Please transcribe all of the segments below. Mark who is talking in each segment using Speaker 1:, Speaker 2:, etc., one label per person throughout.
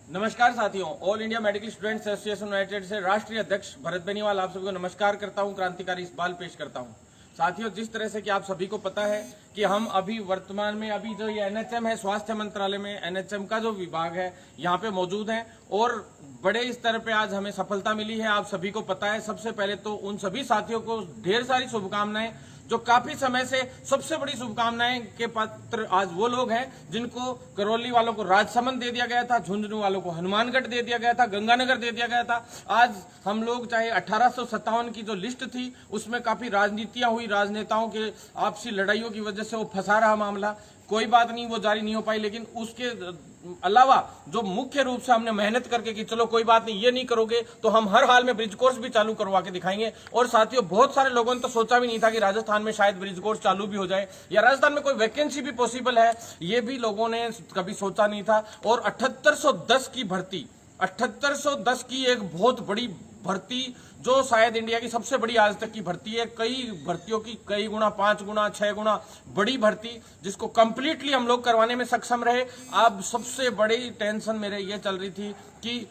Speaker 1: नमस्कार साथियों, all India medical students association United से राष्ट्रीय अध्यक्ष भरत बेनीवाल आप सभी को नमस्कार करता हूं, क्रांतिकारी इकबाल पेश करता हूं। साथियों, जिस तरह से कि आप सभी को पता है कि हम अभी वर्तमान में अभी जो ये एनएचएम है, स्वास्थ्य मंत्रालय में एनएचएम का जो विभाग है यहाँ पे मौजूद है और बड़े स्तर पे आज हमें सफलता मिली है। आप सभी को पता है। सबसे पहले तो उन सभी साथियों को ढेर सारी शुभकामनाएं जो काफी समय से सबसे बड़ी शुभकामनाएं के पात्र आज वो लोग हैं जिनको करौली वालों को राजसमंद दे दिया गया था, झुंझुनू वालों को हनुमानगढ़ दे दिया गया था, गंगानगर दे दिया गया था। आज हम लोग चाहे 1857 की जो लिस्ट थी उसमें काफी राजनीतियां हुई, राजनेताओं के आपसी लड़ाइयों की वजह से वो फंसा रहा मामला, कोई बात नहीं, वो जारी नहीं हो पाई। लेकिन उसके अलावा जो मुख्य रूप से हमने मेहनत करके कि चलो कोई बात नहीं, ये नहीं करोगे तो हम हर हाल में ब्रिज कोर्स भी चालू करवा के दिखाएंगे। और साथियों, बहुत सारे लोगों ने तो सोचा भी नहीं था कि राजस्थान में शायद ब्रिज कोर्स चालू भी हो जाए या राजस्थान में कोई वैकेंसी भी पॉसिबल है, ये भी लोगों ने कभी सोचा नहीं था। और 7810 की भर्ती, 7810 की एक बहुत बड़ी भर्ती जो शायद इंडिया की सबसे बड़ी आज तक की भर्ती है। कई भर्तियों की कई गुना, 5 गुना 6 गुना बड़ी भर्ती, जिसको कंप्लीटली हम लोग करवाने में सक्षम रहे। अब सबसे बड़ी टेंशन मेरे ये चल रही थी कि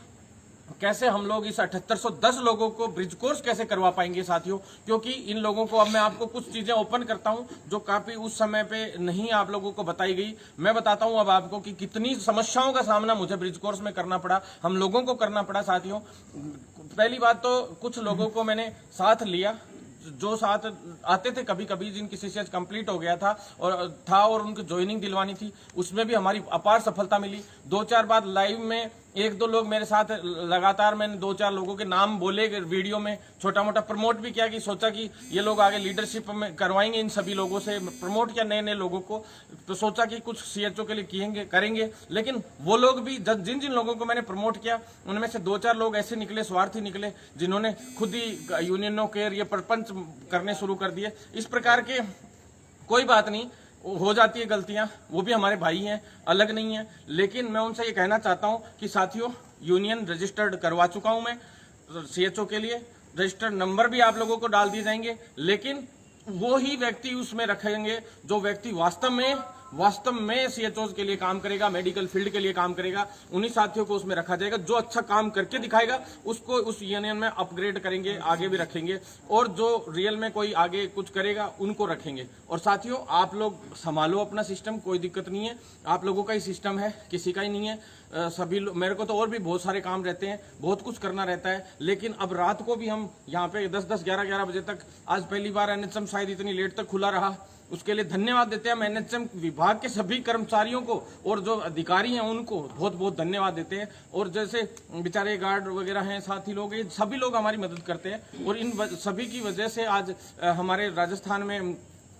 Speaker 1: कैसे हम लोग इस 7810 लोगों को ब्रिज कोर्स कैसे करवा पाएंगे साथियों, क्योंकि इन लोगों को अब मैं आपको कुछ चीजें ओपन करता हूं जो काफी उस समय पे नहीं आप लोगों को बताई गई। मैं बताता हूं अब आपको कि कितनी समस्याओं का सामना मुझे ब्रिज कोर्स में करना पड़ा, हम लोगों को करना पड़ा। साथियों, पहली बात तो कुछ लोगों को मैंने साथ लिया जो साथ आते थे कभी कभी, जिनकी सीसीएच कंप्लीट हो गया था और उनको ज्वाइनिंग दिलवानी थी, उसमें भी हमारी अपार सफलता मिली। 2-4 बार लाइव में 1-2 लोग मेरे साथ लगातार, मैंने 2-4 लोगों के नाम बोले वीडियो में, छोटा मोटा प्रमोट भी किया कि सोचा कि ये लोग आगे लीडरशिप में करवाएंगे, इन सभी लोगों से प्रमोट किया नए नए लोगों को, तो सोचा कि कुछ सीएचओ के लिए करेंगे। लेकिन वो लोग भी जिन जिन लोगों को मैंने प्रमोट किया उनमें से 2-4 लोग ऐसे निकले, स्वार्थी निकले, जिन्होंने खुद ही यूनियनों के ये प्रपंच करने शुरू कर दिए। इस प्रकार के कोई बात नहीं, हो जाती है गलतियां, वो भी हमारे भाई हैं, अलग नहीं है। लेकिन मैं उनसे ये कहना चाहता हूं कि साथियों, यूनियन रजिस्टर्ड करवा चुका हूं मैं सीएचओ के लिए, रजिस्टर्ड नंबर भी आप लोगों को डाल दिए जाएंगे। लेकिन वो ही व्यक्ति उसमें रखेंगे जो व्यक्ति वास्तव में सीएचओ के लिए काम करेगा, मेडिकल फील्ड के लिए काम करेगा, उन्हीं साथियों को उसमें रखा जाएगा। जो अच्छा काम करके दिखाएगा उसको उस यूनियन में अपग्रेड करेंगे, आगे भी रखेंगे, और जो रियल में कोई आगे कुछ करेगा उनको रखेंगे। और साथियों, आप लोग संभालो अपना सिस्टम, कोई दिक्कत नहीं है, आप लोगों का ही सिस्टम है, किसी का ही नहीं है। सभी मेरे को तो और भी बहुत सारे काम रहते हैं, बहुत कुछ करना रहता है। लेकिन अब रात को भी हम यहाँ पे 10-10, 11-11 बजे तक, आज पहली बार एनएचएम शायद इतनी लेट तक खुला रहा, उसके लिए धन्यवाद देते हैं हम एनएचएम विभाग के सभी कर्मचारियों को, और जो अधिकारी हैं उनको बहुत बहुत धन्यवाद देते हैं। और जैसे बेचारे गार्ड वगैरह हैं, साथी लोग, ये सभी लोग हमारी मदद करते हैं। और इन सभी की वजह से आज हमारे राजस्थान में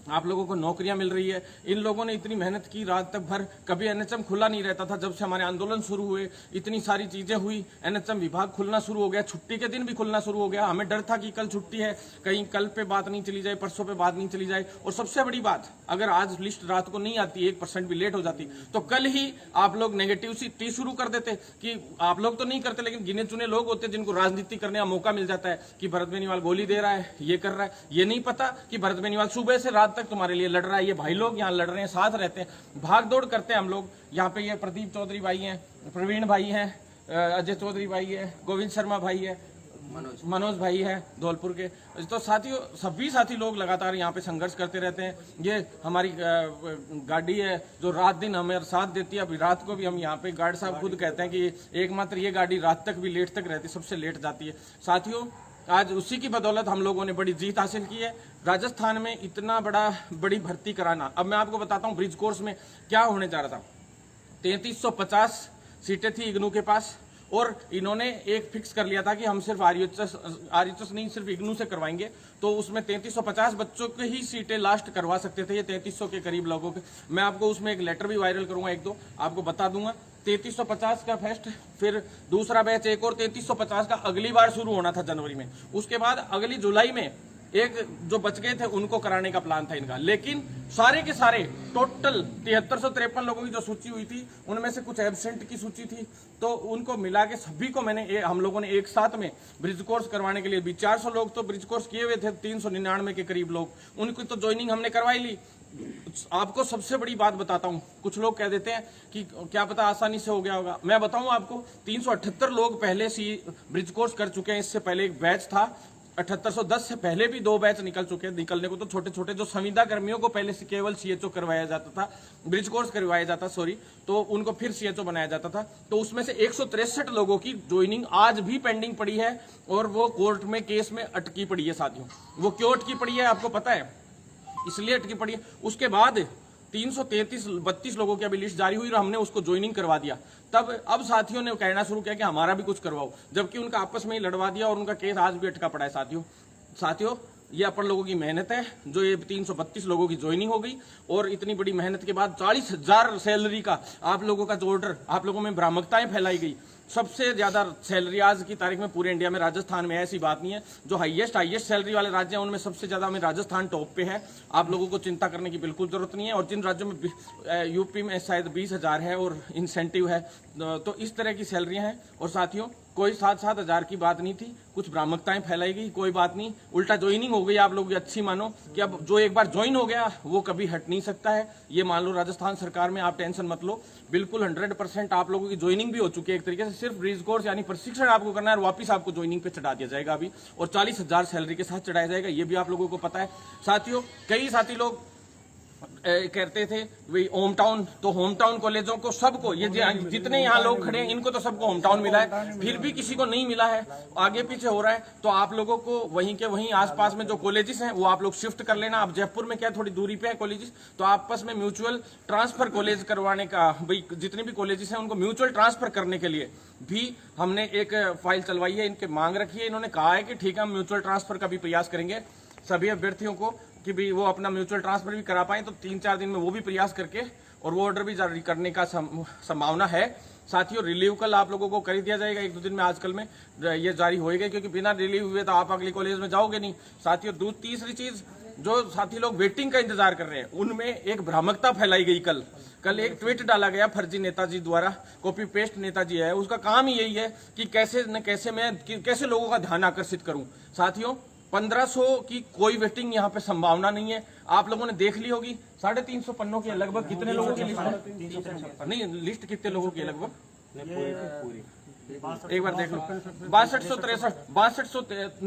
Speaker 1: आप लोगों को नौकरियां मिल रही है। इन लोगों ने इतनी मेहनत की, रात तक भर, कभी एनएचएम खुला नहीं रहता था। जब से हमारे आंदोलन शुरू हुए इतनी सारी चीजें हुई, एनएचएम विभाग खुलना शुरू हो गया, छुट्टी के दिन भी खुलना शुरू हो गया। हमें डर था कि कल छुट्टी है, कहीं कल पे बात नहीं चली जाए, परसों पे बात नहीं चली जाए। और सबसे बड़ी बात, अगर आज लिस्ट रात को नहीं आती, 1% भी लेट हो जाती, तो कल ही आप लोग नेगेटिविटी शुरू कर देते कि आप लोग तो नहीं करते, लेकिन गिने चुने लोग होते जिनको राजनीति करने का मौका मिल जाता है कि भरत बेनीवाल गोली दे रहा है, ये कर रहा है। ये नहीं पता कि भरत बेनीवाल सुबह से रात तक तुम्हारे लिए लड़ रहा है। ये भाई लोग यहाँ लड़ रहे हैं, साथ रहते हैं, भाग दौड़ करते हैं हम लोग। यहाँ पे ये प्रदीप चौधरी भाई हैं, प्रवीण भाई हैं, अजय चौधरी भाई है, गोविंद शर्मा भाई है, मनोज भाई है धौलपुर के। तो साथियों, सभी साथी लोग लगातार यहाँ पे संघर्ष करते रहते हैं। ये हमारी गाड़ी है जो रात दिन हमें साथ देती है। अभी रात को भी हम यहाँ पे, गार्ड साहब खुद कहते हैं कि एकमात्र ये गाड़ी रात तक भी लेट तक रहती, सबसे लेट जाती है। साथियों, आज उसी की बदौलत हम लोगों ने बड़ी जीत हासिल की है। राजस्थान में इतना बड़ी भर्ती कराना, अब मैं आपको बताता हूँ ब्रिज कोर्स में क्या होने जा रहा था। 3350 सीटें थी इग्नू के पास, और इन्होंने एक फिक्स कर लिया था कि हम सिर्फ आरएचएस नहीं, सिर्फ इग्नू से करवाएंगे। तो उसमें 3350 बच्चों की ही सीटें लास्ट करवा सकते थे, ये 3300 के करीब लोगों के। मैं आपको उसमें एक लेटर भी वायरल करूंगा, 1-2 आपको बता दूंगा। 3350 का फर्स्ट, फिर दूसरा बैच एक और 3350 का अगली बार शुरू होना था जनवरी में। उसके बाद अगली जुलाई में एक जो बच गए थे उनको कराने का प्लान था इनका। लेकिन सारे के सारे टोटल 7353 लोगों की जो सूची हुई थी, उनमें से कुछ एब्सेंट की सूची थी, तो उनको मिला के सभी को हम लोगों ने एक साथ में ब्रिज कोर्स करवाने के लिए भी 400 लोग तो ब्रिज कोर्स किए हुए थे, 399 के करीब लोग, उनकी तो ज्वाइनिंग हमने करवाई ली। आपको सबसे बड़ी बात बताता हूं, कुछ लोग कह देते हैं कि क्या पता आसानी से हो गया होगा। मैं बताऊं आपको, 378 लोग पहले से ब्रिज कोर्स कर चुके हैं। इससे पहले एक बैच था 7810 से पहले भी 2 बैच निकल चुके हैं। निकलने को तो छोटे छोटे जो संविदा कर्मियों को पहले से केवल सीएचओ करवाया जाता था, ब्रिज कोर्स करवाया जाता सॉरी, तो उनको फिर सीएचओ बनाया जाता था। तो उसमें से 163 लोगों की ज्वाइनिंग आज भी पेंडिंग पड़ी है और वो कोर्ट में केस में अटकी पड़ी है साथियों। वो क्यों अटकी पड़ी है आपको पता है? इसलिए अटकी पड़ी है, उसके बाद 332 लोगों की अभी लिस्ट जारी हुई और हमने उसको ज्वाइनिंग करवा दिया। तब अब साथियों ने कहना शुरू किया कि हमारा भी कुछ करवाओ, जबकि उनका आपस में ही लड़वा दिया और उनका केस आज भी अटका पड़ा है। साथियों ये अपन लोगों की मेहनत है जो ये 332 लोगों की ज्वाइनिंग हो गई, और इतनी बड़ी मेहनत के बाद 40,000 सैलरी का आप लोगों का जो ऑर्डर, आप लोगों में भ्रामकताएं फैलाई गई। सबसे ज्यादा सैलरी आज की तारीख में पूरे इंडिया में राजस्थान में, ऐसी बात नहीं है। जो हाईएस्ट सैलरी वाले राज्य हैं उनमें सबसे ज्यादा में राजस्थान टॉप पे है। आप लोगों को चिंता करने की बिल्कुल जरूरत नहीं है। और जिन राज्यों में यूपी में शायद 20,000 है और इंसेंटिव है, तो इस तरह की सैलरियां हैं। और साथियों कोई 7-7 हजार की बात नहीं थी, कुछ भ्रामकताएं फैलाई गई, कोई बात नहीं, उल्टा ज्वाइनिंग हो गई आप लोगों की। अच्छी मानो कि अब जो एक बार ज्वाइन हो गया वो कभी हट नहीं सकता है, ये मान लो राजस्थान सरकार में। आप टेंशन मत लो, बिल्कुल 100% आप लोगों की ज्वाइनिंग भी हो चुकी है एक तरीके से। सिर्फ ब्रिज कोर्स यानी प्रशिक्षण आपको करना है और वापिस आपको ज्वाइनिंग पे चढ़ा दिया जाएगा अभी, और 40,000 सैलरी के साथ चढ़ाया जाएगा, ये भी आप लोगों को पता है। साथियों कई साथी लोग कहते थे वही होम टाउन, तो होम टाउन कॉलेजों को सबको, ये जितने यहाँ लोग खड़े हैं इनको तो सबको होम टाउन मिला है, फिर भी किसी को नहीं मिला है, आगे पीछे हो रहा है। तो आप लोगों को वहीं के वहीं आसपास में जो कॉलेजेस हैं वो आप लोग शिफ्ट कर लेना। आप जयपुर में क्या थोड़ी दूरी पे है कॉलेजेस, तो आपस में म्यूचुअल ट्रांसफर कॉलेज करवाने का, भाई जितने भी कॉलेजेस हैं उनको म्यूचुअल ट्रांसफर करने के लिए भी हमने एक फाइल चलवाई है, इनके मांग रखी है। इन्होंने कहा है कि ठीक है हम म्यूचुअल ट्रांसफर का भी प्रयास करेंगे सभी अभ्यर्थियों को कि भी वो अपना म्यूचुअल ट्रांसफर भी करा पाए। तो 3-4 दिन में वो भी प्रयास करके और वो ऑर्डर भी जारी करने का संभावना है। साथियों रिलीव कल आप लोगों को कर दिया जाएगा, 1-2 दिन में आजकल में ये जारी होएगा, क्योंकि बिना रिलीव हुए तो आप अगले कॉलेज में जाओगे नहीं। साथियों तीसरी चीज, जो साथी लोग वेटिंग का इंतजार कर रहे हैं उनमें एक भ्रामकता फैलाई गई। कल एक ट्वीट डाला गया फर्जी नेताजी द्वारा, कॉपी पेस्ट नेताजी है, उसका काम ही यही है कि कैसे लोगों का ध्यान आकर्षित करूं। साथियों 1500 की कोई वेटिंग यहाँ पे संभावना नहीं है। आप लोगों ने देख ली होगी 350 पन्नों की लगभग कितने लोगों की लिस्ट है? नहीं, लिस्ट कितने लोगों की है लगभग एक बार देख लो।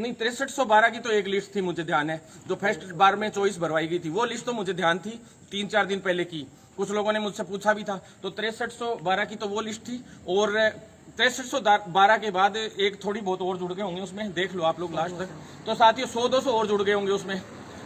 Speaker 1: 6312 की तो एक लिस्ट थी, मुझे ध्यान है, जो फर्स्ट बार में चॉइस भरवाई गई थी, वो लिस्ट तो मुझे ध्यान थी 3-4 दिन पहले की। कुछ लोगों ने मुझसे पूछा भी था, तो 6312 की तो वो लिस्ट थी। और 6312 के बाद एक थोड़ी बहुत और जुड़ गए होंगे उसमें, देख लो आप लोग लास्ट तक। तो साथियों 100-200 और जुड़ गए होंगे उसमें,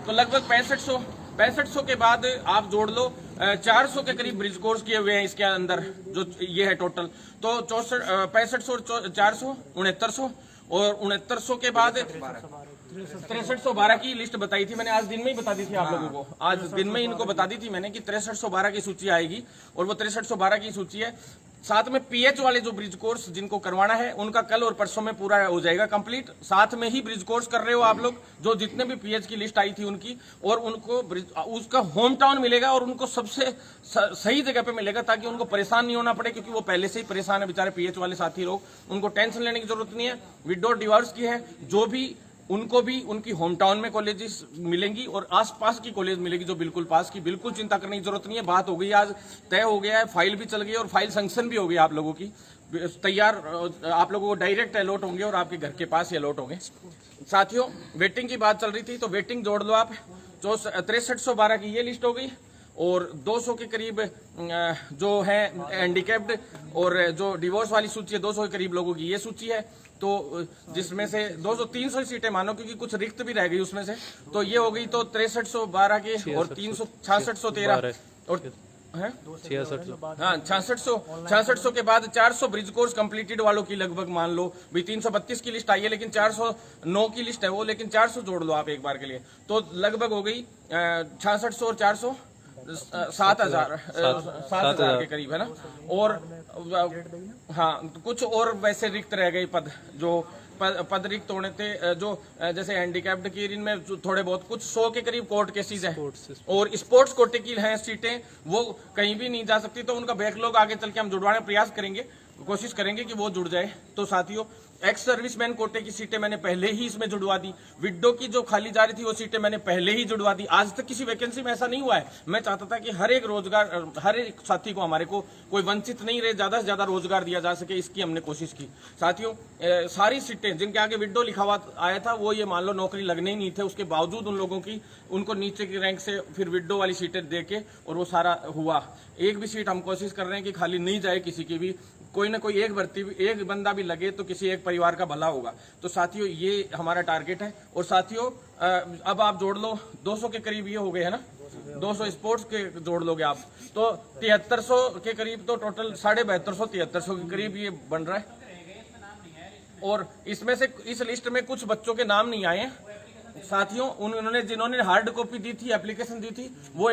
Speaker 1: तो लगभग 6500 के बाद आप जोड़ लो 400 के करीब ब्रिज कोर्स किए हुए हैं इसके अंदर, जो ये है टोटल। तो 6500 और 400 6900, और 6900 के बाद 6312 की लिस्ट बताई थी मैंने, आज दिन में ही बता दी थी आप लोगों को, आज दिन में इनको बता दी थी मैंने कि 6312 की सूची आएगी, और वो 6312 की सूची है। साथ में पीएच वाले जो ब्रिज कोर्स जिनको करवाना है उनका कल और परसों में पूरा हो जाएगा कंप्लीट। साथ में ही ब्रिज कोर्स कर रहे हो आप लोग, जो जितने भी पीएच की लिस्ट आई थी उनकी, और उनको उसका होम टाउन मिलेगा और उनको सबसे सही जगह पे मिलेगा, ताकि उनको परेशान नहीं होना पड़े, क्योंकि वो पहले से ही परेशान है बेचारे पीएच वाले साथी लोग। उनको टेंशन लेने की जरूरत नहीं है, विदो डिवोर्स की है जो भी, उनको भी उनकी होम टाउन में कॉलेजेस मिलेंगी और आसपास की कॉलेज मिलेगी जो बिल्कुल पास की। बिल्कुल चिंता करने की जरूरत नहीं है, बात हो गई, आज तय हो गया है, फाइल भी चल गई और फाइल सैंक्शन भी हो गई आप लोगों की तैयार। आप लोगों को डायरेक्ट अलॉट होंगे और आपके घर के पास ही अलॉट होंगे। साथियों वेटिंग की बात चल रही थी, तो वेटिंग जोड़ लो आप, जो 6312 की ये लिस्ट हो गई, और 200 के करीब जो है हैंडीकैप्ड, और जो डिवोर्स वाली सूची है 200 के करीब लोगों की ये सूची है। तो जिसमें से 200-300 सीटें मानो, क्योंकि कुछ रिक्त भी रह गई उसमें से, तो ये हो गई तो 6312 के, और 6613 और 6600 के बाद 400 ब्रिज कोर्स कंप्लीटेड वालों की लगभग मान लो भी 332 की लिस्ट आई है, लेकिन 409 की लिस्ट है वो, लेकिन 400 जोड़ लो आप एक बार के लिए, तो लगभग हो गई 6600 और 400 7,000 के करीब है ना। और हाँ, कुछ और वैसे रिक्त रह गए पद, जो पद रिक्त होने थे, जो जैसे हैंडीकैप्ड की, इनमें थोड़े बहुत कुछ 100 के करीब कोर्ट केसेस हैं, और स्पोर्ट्स कोटे की हैं सीटें, वो कहीं भी नहीं जा सकती, तो उनका बैकलॉग आगे चल के हम जुड़वाने का प्रयास करेंगे, कोशिश करेंगे कि वो जुड़ जाए। तो साथियों एक्स सर्विसमैन कोटे की सीटें मैंने पहले ही इसमें जुड़वा दी, विडो की जो खाली जा रही थी वो सीटें मैंने पहले ही जुड़वा दी। आज तक किसी वैकेंसी में ऐसा नहीं हुआ है। मैं चाहता था कि हर एक रोजगार, हर एक साथी को, हमारे को कोई वंचित नहीं रहे, ज्यादा से ज्यादा रोजगार दिया जा सके, इसकी हमने कोशिश की। साथियों, सारी सीटें जिनके आगे विडो लिखा हुआ आया था वो ये मान लो नौकरी लगने ही नहीं थे, उसके बावजूद उन लोगों की, उनको नीचे की रैंक से फिर विडो वाली सीटें देके और वो सारा हुआ। एक भी सीट हम कोशिश कर रहे हैं कि खाली नहीं जाए किसी की भी, कोई ना कोई एक भर्ती, एक बंदा भी लगे तो किसी एक परिवार का भला होगा। तो साथियों, ये हमारा टारगेट है। और साथियों, अब आप जोड़ लो 200 के करीब ये हो गए है ना, 200 स्पोर्ट्स के जोड़ लोगे आप तो 7300 के करीब, तो टोटल 7250 7300 के करीब ये बन रहा है। और इसमें से इस लिस्ट में कुछ बच्चों के नाम नहीं आए हैं साथियों। उन्होंने जिन्होंने हार्ड कॉपी दी थी, एप्लीकेशन दी थी, वो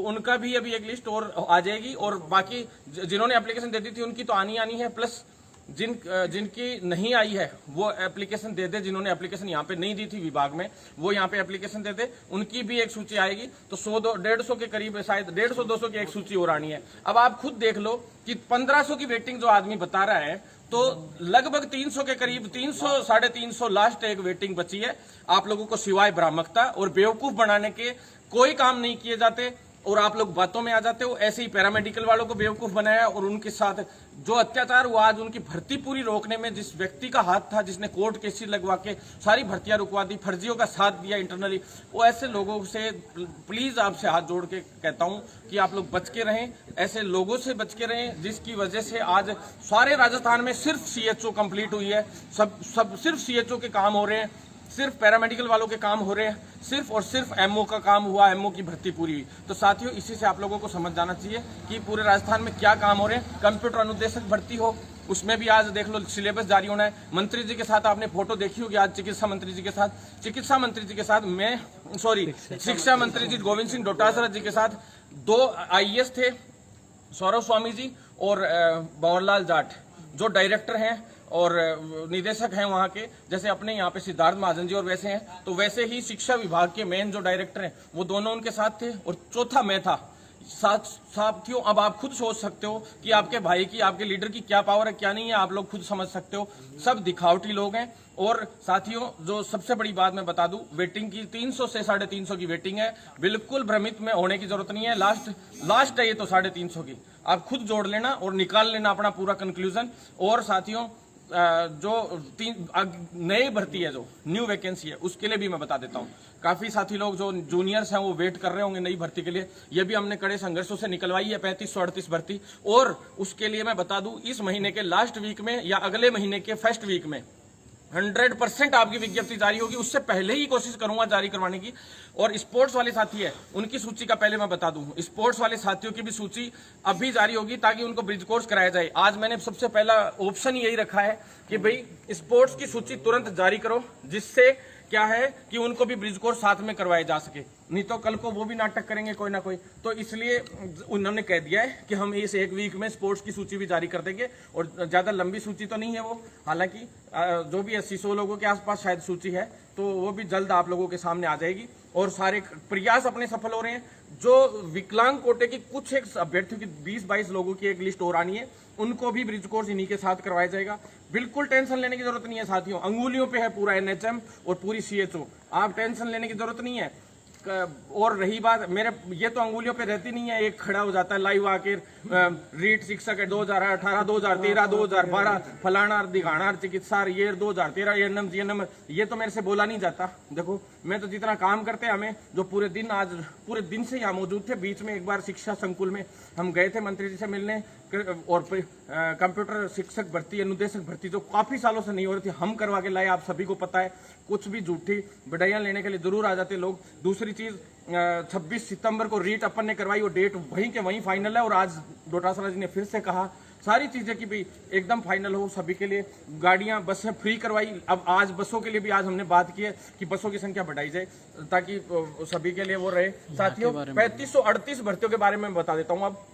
Speaker 1: उनका भी अभी एक लिस्ट और आ जाएगी। और बाकी जिन्होंने एप्लीकेशन दे दी थी उनकी तो आनी है, प्लस जिनकी नहीं आई है वो एप्लीकेशन दे दे। जिन्होंने एप्लीकेशन यहाँ पे नहीं दी थी विभाग में, वो यहाँ पे एप्लीकेशन दे दे, उनकी भी एक सूची आएगी। तो 100-150 के करीब, शायद 150-200 की एक सूची और आनी है। अब आप खुद देख लो कि 1500 की वेटिंग जो आदमी बता रहा है, तो लगभग 300 के करीब, 300 350 लास्ट एक वेटिंग बची है। आप लोगों को सिवाय भ्रामकता और बेवकूफ बनाने के कोई काम नहीं किए जाते और आप लोग बातों में आ जाते हो। ऐसे ही पैरामेडिकल वालों को बेवकूफ बनाया और उनके साथ जो अत्याचार हुआ, आज उनकी भर्ती पूरी रोकने में जिस व्यक्ति का हाथ था, जिसने कोर्ट केस लगवा के सारी भर्तियां रुकवा दी, फर्जियों का साथ दिया इंटरनली, वो ऐसे लोगों से प्लीज आपसे हाथ जोड़ के कहता हूं कि आप लोग बच के रहें, ऐसे लोगों से बच के रहें जिसकी वजह से आज सारे राजस्थान में सिर्फ सीएचओ कंप्लीट हुई है, सब सिर्फ सीएचओ के काम हो रहे हैं, सिर्फ पैरामेडिकल वालों के काम हो रहे हैं, सिर्फ और सिर्फ एमओ का काम हुआ, एमओ की भर्ती पूरी हुई। तो साथियों, इसी से आप लोगों को समझ जाना चाहिए कि पूरे राजस्थान में क्या काम हो रहे हैं। कंप्यूटर अनुदेशक भर्ती हो, उसमें भी आज देख लो सिलेबस जारी होना है। मंत्री जी के साथ आपने फोटो देखी होगी, आज चिकित्सा मंत्री जी के साथ शिक्षा मंत्री जी गोविंद सिंह डोटासरा जी के साथ 2 आईएएस थे, सौरभ स्वामी जी और भंवरलाल जाट, जो डायरेक्टर हैं और निदेशक हैं वहां के, जैसे अपने यहाँ पे सिद्धार्थ महाजन जी और वैसे हैं, तो वैसे ही शिक्षा विभाग के मेन जो डायरेक्टर हैं वो दोनों उनके साथ थे और चौथा मैं था। साथियों, अब आप खुद सोच सकते हो कि आपके भाई की, आपके लीडर की क्या पावर है, क्या नहीं है, आप लोग खुद समझ सकते हो। सब दिखावटी लोग हैं। और साथियों, जो सबसे बड़ी बात मैं बता दूं, वेटिंग की 300 से 350 की वेटिंग है। बिल्कुल भ्रमित में होने की जरूरत नहीं है। लास्ट है ये तो 350 की। आप खुद जोड़ लेना और निकाल लेना अपना पूरा कंक्लूजन। और साथियों, जो नई भर्ती है, जो न्यू वैकेंसी है, उसके लिए भी मैं बता देता हूं। काफी साथी लोग जो जूनियर्स हैं वो वेट कर रहे होंगे नई भर्ती के लिए। ये भी हमने कड़े संघर्षों से निकलवाई है 3538 भर्ती। और उसके लिए मैं बता दूं, इस महीने के लास्ट वीक में या अगले महीने के फर्स्ट वीक में 100% आपकी विज्ञप्ति जारी होगी। उससे पहले ही कोशिश करूंगा जारी करवाने की। और स्पोर्ट्स वाले साथी है, उनकी सूची का पहले मैं बता दूं, स्पोर्ट्स वाले साथियों की भी सूची अभी जारी होगी ताकि उनको ब्रिज कोर्स कराया जाए। आज मैंने सबसे पहला ऑप्शन यही रखा है कि भाई स्पोर्ट्स की सूची तुरंत जारी करो, जिससे क्या है कि उनको भी ब्रिज कोर्स साथ में करवाए जा सके, नहीं तो कल को वो भी नाटक करेंगे कोई ना कोई। तो इसलिए उन्होंने कह दिया है कि हम इस एक वीक में स्पोर्ट्स की सूची भी जारी कर देंगे। और ज्यादा लंबी सूची तो नहीं है वो, हालांकि जो भी 80-100 लोगों के आसपास शायद सूची है, तो वो भी जल्द आप लोगों के सामने आ जाएगी। और सारे प्रयास अपने सफल हो रहे हैं। जो विकलांग कोटे की कुछ एक अभ्यर्थियों की 20-22 लोगों की एक लिस्ट और आनी है, उनको भी ब्रिज कोर्स इन्हीं के साथ करवाया जाएगा। बिल्कुल टेंशन लेने की जरूरत नहीं है साथियों, अंगुलियों पे है पूरा एनएचएम और पूरी सीएचओ, आप टेंशन लेने की जरूरत नहीं है। और रही बात मेरे, ये तो अंगुलियों पे रहती नहीं है, एक खड़ा हो जाता है लाइव आके रीट शिक्षक है 2018, 2013, 2012 फलाना दिखाना चिकित्सा ये 2013 एएनएम जीएनएम, ये तो मेरे से बोला नहीं जाता। देखो, मैं तो जितना काम करते हैं हमें, जो पूरे दिन, आज पूरे दिन से यहाँ मौजूद थे। बीच में एक बार शिक्षा संकुल में हम गए थे मंत्री जी से मिलने, और कंप्यूटर शिक्षक भर्ती, अनुदेशक भर्ती जो काफी सालों से नहीं हो रही थी, हम करवा के लाए। आप सभी को पता है, कुछ भी झूठी बधाइयां लेने के लिए जरूर आ जाते लोग। दूसरी चीज, 26 सितंबर को रीट अपन ने करवाई, वो डेट वहीं के वहीं फाइनल है। और आज डोटासरा जी ने फिर से कहा सारी चीजें कि भाई एकदम फाइनल हो सभी के लिए। गाड़ियां, बसें फ्री करवाई। अब आज बसों के लिए भी आज हमने बात की है कि बसों की संख्या बढ़ाई जाए ताकि सभी के लिए वो रहे। साथियों, 3538 भर्तियों के बारे में बता देता हूँ। अब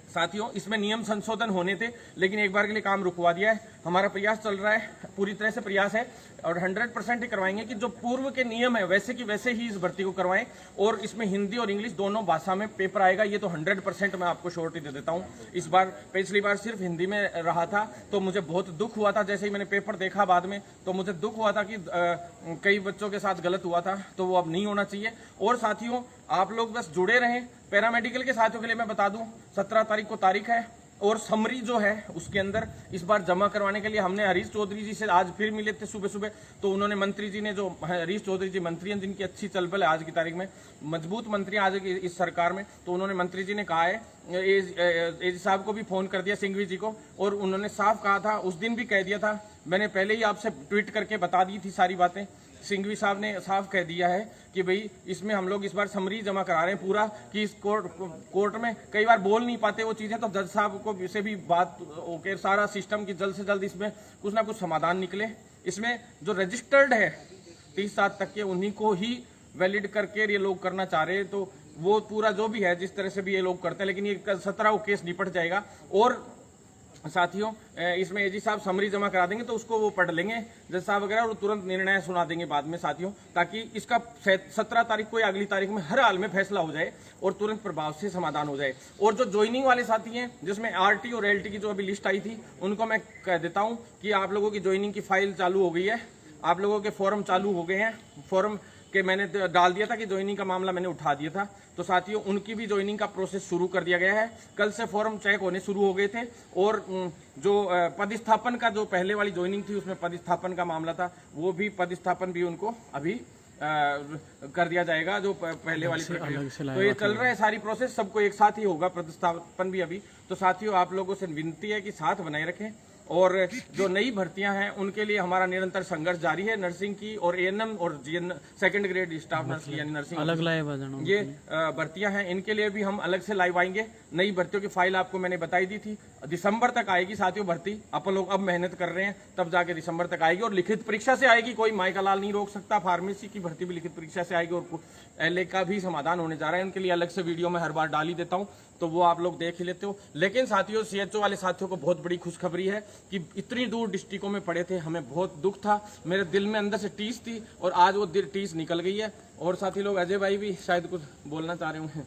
Speaker 1: साथियों इसमें नियम संशोधन होने थे, लेकिन एक बार के लिए काम रुकवा दिया है। हमारा प्रयास चल रहा है, पूरी तरह से प्रयास है और 100% ही करवाएंगे कि जो पूर्व के नियम है वैसे की वैसे ही इस भर्ती को करवाएं और इसमें हिंदी और इंग्लिश दोनों भाषा में पेपर आएगा। ये तो 100% मैं आपको श्योरिटी दे देता हूं। इस बार पिछली बार सिर्फ हिंदी में रहा था तो मुझे बहुत दुख हुआ था। जैसे ही मैंने पेपर देखा बाद में तो मुझे दुख हुआ था कि कई बच्चों के साथ गलत हुआ था, तो वो अब नहीं होना चाहिए। और साथियों आप लोग बस जुड़े रहें। पैरामेडिकल के साथियों के लिए मैं बता दूं 17 तारीख को तारीख है और समरी जो है उसके अंदर इस बार जमा करवाने के लिए हमने हरीश चौधरी जी से आज फिर मिले थे सुबह सुबह। तो उन्होंने मंत्री जी ने, जो हरीश चौधरी जी मंत्री हैं जिनकी अच्छी चलबल है आज की तारीख में, मजबूत मंत्री आज इस सरकार में, तो उन्होंने मंत्री जी ने कहा है, एजी साहब को भी फोन कर दिया सिंघवी जी को, और उन्होंने साफ कहा था, उस दिन भी कह दिया था, मैंने पहले ही आपसे ट्वीट करके बता दी थी सारी बातें। सिंघवी साहब ने साफ कह दिया है कि भाई इसमें हम लोग इस बार समरी जमा करा रहे हैं पूरा, कि इस कोर्ट में कई बार बोल नहीं पाते वो चीजें, तो जज साहब को से भी बात ओके सारा सिस्टम की जल्द से जल्द इसमें कुछ ना कुछ समाधान निकले। इसमें जो रजिस्टर्ड है 30 साल तक के उन्हीं को ही वैलिड करके ये लोग करना चाह रहे हैं, तो वो पूरा जो भी है जिस तरह से भी ये लोग करते हैं, लेकिन ये 17 को केस निपट जाएगा। और साथियों इसमें एजी साहब समरी जमा करा देंगे तो उसको वो पढ़ लेंगे जज साहब वगैरह और तुरंत निर्णय सुना देंगे बाद में साथियों, ताकि इसका 17 तारीख को या अगली तारीख में हर हाल में फैसला हो जाए और तुरंत प्रभाव से समाधान हो जाए। और जो ज्वाइनिंग वाले साथी हैं जिसमें आरटी और एलटी की जो अभी लिस्ट आई थी, उनको मैं कह देता हूं कि आप लोगों की ज्वाइनिंग की फाइल चालू हो गई है, आप लोगों के फॉर्म चालू हो गए हैं। फॉर्म के मैंने डाल दिया था कि ज्वाइनिंग का मामला मैंने उठा दिया था, तो साथियों उनकी भी ज्वाइनिंग का प्रोसेस शुरू कर दिया गया है। कल से फॉर्म चेक होने शुरू हो गए थे और जो पदस्थापन का जो पहले वाली ज्वाइनिंग थी उसमें पदस्थापन का मामला था, वो भी पदस्थापन भी उनको अभी कर दिया जाएगा जो पहले वाली प्रक्रिया। तो ये चल रहा है सारी प्रोसेस, सबको एक साथ ही होगा पदस्थापन भी अभी। तो साथियों आप लोगों से विनती है कि साथ बनाए रखें और जो नई भर्तियां हैं उनके लिए हमारा निरंतर संघर्ष जारी है। नर्सिंग की और एएनएम और GN second grade staff nurse की यानी नर्सिंग
Speaker 2: अलग लाइव
Speaker 1: ये भर्तियां हैं, इनके लिए भी हम अलग से लाइव आएंगे। नई भर्तियों की फाइल आपको मैंने बताई दी थी, दिसंबर तक आएगी साथियों भर्ती। अपन लोग अब मेहनत कर रहे हैं, तब जाके दिसंबर तक आएगी और लिखित परीक्षा से आएगी, कोई माइका लाल नहीं रोक सकता। फार्मेसी की भर्ती भी लिखित परीक्षा से आएगी और एलए का भी समाधान होने जा रहा है, उनके लिए अलग से वीडियो में हर बार डाल ही देता हूं, तो वो आप लोग देख ही लेते हो। लेकिन साथियों सीएचओ वाले साथियों को बहुत बड़ी खुशखबरी है कि इतनी दूर डिस्ट्रिक्टों में पड़े थे, हमें बहुत दुख था, मेरे दिल में अंदर से टीस थी और आज वो दिल टीस निकल गई है। और साथी लोग अजय भाई भी शायद कुछ बोलना चाह रहे होंगे।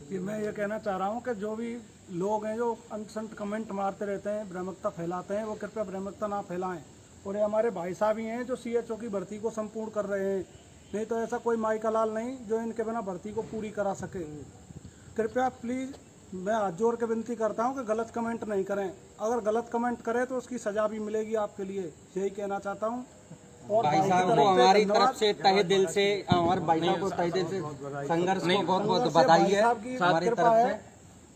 Speaker 3: कि मैं ये कहना चाह रहा हूँ कि जो भी लोग हैं जो अनसंत कमेंट मारते रहते हैं, भ्रामकता फैलाते हैं, वो कृपया भ्रामकता ना फैलाएं। और ये हमारे भाई साहब ही हैं जो सीएचओ की भर्ती को संपूर्ण कर रहे हैं, नहीं तो ऐसा कोई माइका लाल नहीं जो इनके बिना भर्ती को पूरी करा सके। कृपया प्लीज़ मैं हाथ जोड़ के विनती करता हूं कि गलत कमेंट नहीं करें, अगर गलत कमेंट करें तो उसकी सजा भी मिलेगी आपके लिए, यही कहना चाहता हूं। और
Speaker 4: भाई साहब को हमारी तरफ से तहे दिल से, हमारे भाई साहब को तहे दिल से संघर्ष को बहुत बहुत बधाई है हमारी तरफ से।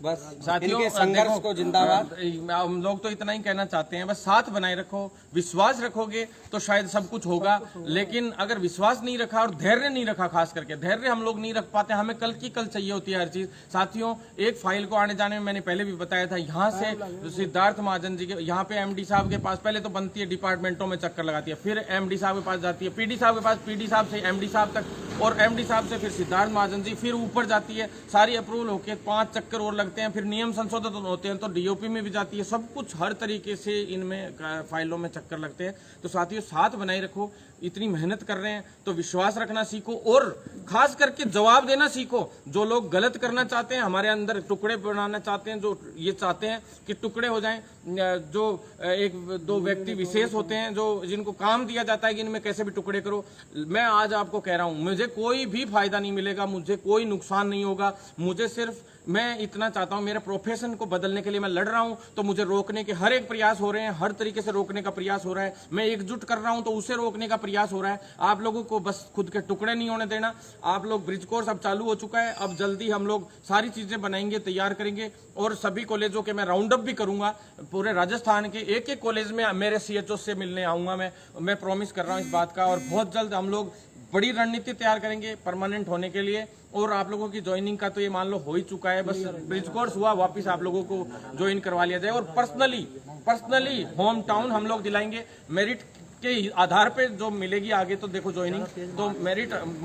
Speaker 4: बस
Speaker 1: साथियों
Speaker 4: इनके संघर्ष को जिंदाबाद।
Speaker 1: हम लोग तो इतना ही कहना चाहते हैं, बस साथ बनाए रखो, विश्वास रखोगे तो शायद सब कुछ होगा। लेकिन अगर विश्वास नहीं रखा और धैर्य नहीं रखा, खास करके धैर्य हम लोग नहीं रख पाते, हमें कल की कल चाहिए होती है हर चीज। साथियों एक फाइल को आने जाने में मैंने पहले भी बताया था, यहाँ से सिद्धार्थ महाजन जी के यहाँ पे एमडी साहब के पास पहले तो बनती है, डिपार्टमेंटों में चक्कर लगाती है, फिर एमडी साहब के पास जाती है, पीडी साहब के पास, पीडी साहब से एमडी साहब तक और एमडी साहब से फिर सिद्धार्थ महाजन जी, फिर ऊपर जाती है, सारी अप्रूवल होके 5 चक्कर और लगते हैं, फिर नियम संशोधन होते हैं तो डीओपी में भी जाती है, सब कुछ हर तरीके से इनमें फाइलों में चक्कर लगते हैं। तो साथियों साथ बनाए रखो, इतनी मेहनत कर रहे हैं तो विश्वास रखना सीखो और खास करके जवाब देना सीखो। जो लोग गलत करना चाहते हैं, हमारे अंदर टुकड़े बनाना चाहते हैं, जो ये चाहते हैं कि टुकड़े हो जाएं, जो एक दो व्यक्ति विशेष होते हैं जो जिनको काम दिया जाता है कि इनमें कैसे भी टुकड़े करो, मैं आज आपको कह रहा हूं मुझे कोई भी फायदा नहीं मिलेगा, मुझे कोई नुकसान नहीं होगा। मुझे सिर्फ मैं इतना चाहता हूं, मेरे प्रोफेशन को बदलने के लिए मैं लड़ रहा हूं, तो मुझे रोकने के हर एक प्रयास हो रहे हैं, हर तरीके से रोकने का प्रयास हो रहा है। मैं एकजुट कर रहा हूं तो उसे रोकने का प्रयास हो रहा है। आप लोगों को बस खुद के टुकड़े नहीं होने देना। आप लोग ब्रिज कोर्स अब चालू हो चुका है, अब जल्दी हम लोग सारी चीजें बनाएंगे, तैयार करेंगे और सभी कॉलेजों के मैं राउंड अप भी करूंगा। पूरे राजस्थान के एक एक कॉलेज में मेरे सीएचओ से मिलने आऊंगा, मैं प्रॉमिस कर रहा हूं इस बात का। और बहुत जल्द हम लोग बड़ी रणनीति तैयार करेंगे परमानेंट होने के लिए। और आप लोगों की ज्वाइनिंग का तो ये मान लो हो ही चुका है, बस ब्रिज कोर्स हुआ, वापस आप लोगों को ज्वाइन करवा लिया जाए। और पर्सनली होम टाउन हम लोग दिलाएंगे, मेरिट के आधार पे जो मिलेगी आगे तो देखो ज्वाइनिंग, तो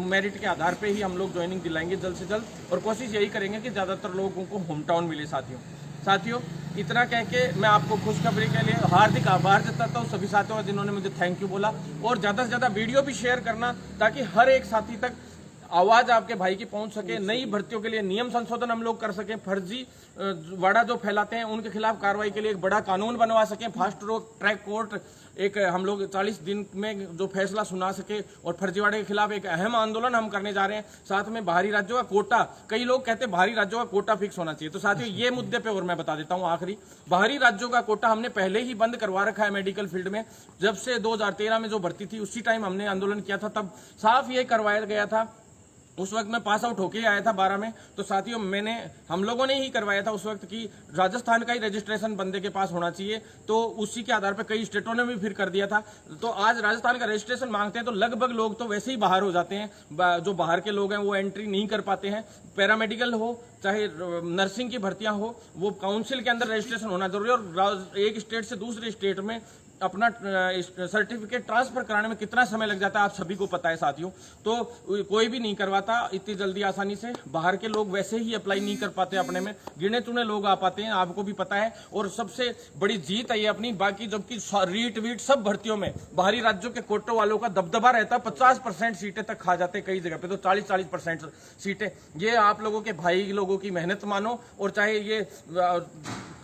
Speaker 1: मेरिट के आधार पे ही हम लोग ज्वाइनिंग दिलाएंगे जल्द से जल्द। और कोशिश यही करेंगे कि ज्यादातर लोगों को होम टाउन मिले साथियों। साथियों, इतना कह के मैं आपको खुशखबरी के लिए हार्दिक आभार जताता हूँ सभी साथियों जिन्होंने मुझे थैंक यू बोला, और ज़्यादा से ज़्यादा वीडियो भी शेयर करना ताकि हर एक साथी तक आवाज आपके भाई की पहुंच सके। नई भर्तियों के लिए नियम संशोधन हम लोग कर सकें, फर्जी वाड़ा जो फैलाते हैं उनके खिलाफ कार्रवाई के लिए एक बड़ा कानून बनवा सकें, फास्ट ट्रैक कोर्ट एक हम लोग 40 दिन में जो फैसला सुना सके, और फर्जीवाड़े के खिलाफ एक अहम आंदोलन हम करने जा रहे हैं। साथ में बाहरी राज्यों का कोटा, कई लोग कहते हैं बाहरी राज्यों का कोटा फिक्स होना चाहिए, तो साथियों ये मुद्दे पे और मैं बता देता हूं आखिरी, बाहरी राज्यों का कोटा हमने पहले ही बंद करवा रखा है मेडिकल फील्ड में। जब से 2013 में जो भर्ती थी उसी टाइम हमने आंदोलन किया था, तब साफ ये करवाया गया था। उस वक्त मैं पास आउट होके आया था 12 में, तो साथियों हम लोगों ने ही करवाया था उस वक्त कि राजस्थान का ही रजिस्ट्रेशन बंदे के पास होना चाहिए, तो उसी के आधार पर कई स्टेटों ने भी फिर कर दिया था। तो आज राजस्थान का रजिस्ट्रेशन मांगते हैं तो लगभग लोग तो वैसे ही बाहर हो जाते हैं, जो बाहर के लोग हैं वो एंट्री नहीं कर पाते हैं। पैरामेडिकल हो चाहे नर्सिंग की भर्तियां हो, वो काउंसिल के अंदर रजिस्ट्रेशन होना जरूरी है, और एक स्टेट से दूसरे स्टेट में अपना सर्टिफिकेट ट्रांसफर कराने में कितना समय लग जाता है आप सभी को पता है साथियों। तो कोई भी नहीं करवाता इतनी जल्दी आसानी से, बाहर के लोग वैसे ही अप्लाई नहीं कर पाते, अपने में गिने चुने लोग आ पाते हैं, आपको भी पता है। और सबसे बड़ी जीत है ये अपनी, बाकी जबकि रीट वीट सब भर्तियों में बाहरी राज्यों के कोटों वालों का दबदबा रहता है, 50% सीटें तक खा जाते कई जगह पे, तो 40% सीटें। ये आप लोगों के भाई लोगों की मेहनत मानो, और चाहे ये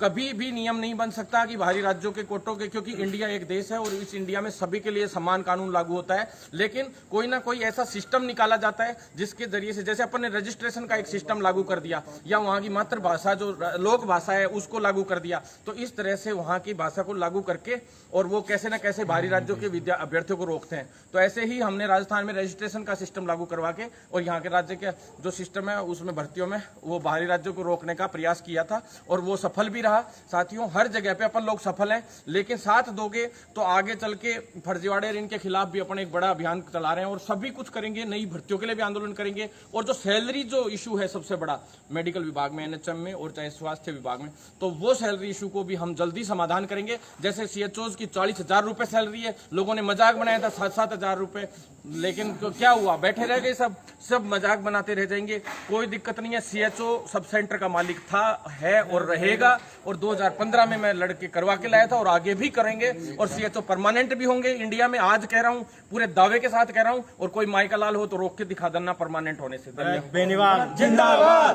Speaker 1: कभी भी नियम नहीं बन सकता कि बाहरी राज्यों के कोटों के, क्योंकि इंडिया एक देश है और इस इंडिया में सभी के लिए समान कानून लागू होता है, लेकिन कोई ना कोई ऐसा सिस्टम निकाला जाता है जिसके जरिए से, जैसे अपन ने रजिस्ट्रेशन का एक सिस्टम लागू कर दिया, या वहां की मातृभाषा जो लोक भाषा है उसको लागू कर दिया, तो इस तरह से वहां की भाषा को लागू करके और वो कैसे ना कैसे बाहरी राज्यों के अभ्यर्थियों को रोकते हैं। तो ऐसे ही हमने राजस्थान में रजिस्ट्रेशन का सिस्टम लागू करवा के और यहाँ के राज्य के जो सिस्टम है उसमें भर्तियों में वो बाहरी राज्यों को रोकने का प्रयास किया था, और वो सफल भी रहा साथियों। हर जगह पे अपन लोग सफल हैं, लेकिन साथ दोगे तो आगे चल के फर्जीवाड़े इनके खिलाफ भी अपन एक बड़ा अभियान चला रहे हैं, और सभी कुछ करेंगे, नई भर्तियों के लिए भी आंदोलन करेंगे। और जो सैलरी जो इशू है सबसे बड़ा मेडिकल विभाग में, एनएचएम में और चाहे स्वास्थ्य विभाग में, तो वो सैलरी इशू को भी हम जल्दी समाधान करेंगे। जैसे सीएचओज की 40,000 रुपए सैलरी है, लोगों ने मजाक बनाया था 7,000 रुपए, लेकिन तो क्या हुआ, बैठे रह गए, सब मजाक बनाते रह जाएंगे, कोई दिक्कत नहीं है। सीएचओ सब सेंटर का मालिक था, है और रहेगा, और 2015 में मैं लड़के करवा के लाया था और आगे भी करेंगे, और सीएचओ परमानेंट भी होंगे इंडिया में। आज कह रहा हूं, पूरे दावे के साथ कह रहा हूं, और कोई माई का लाल हो तो रोक के दिखा देना परमानेंट होने से।
Speaker 2: बेनीवाल जिंदाबाद।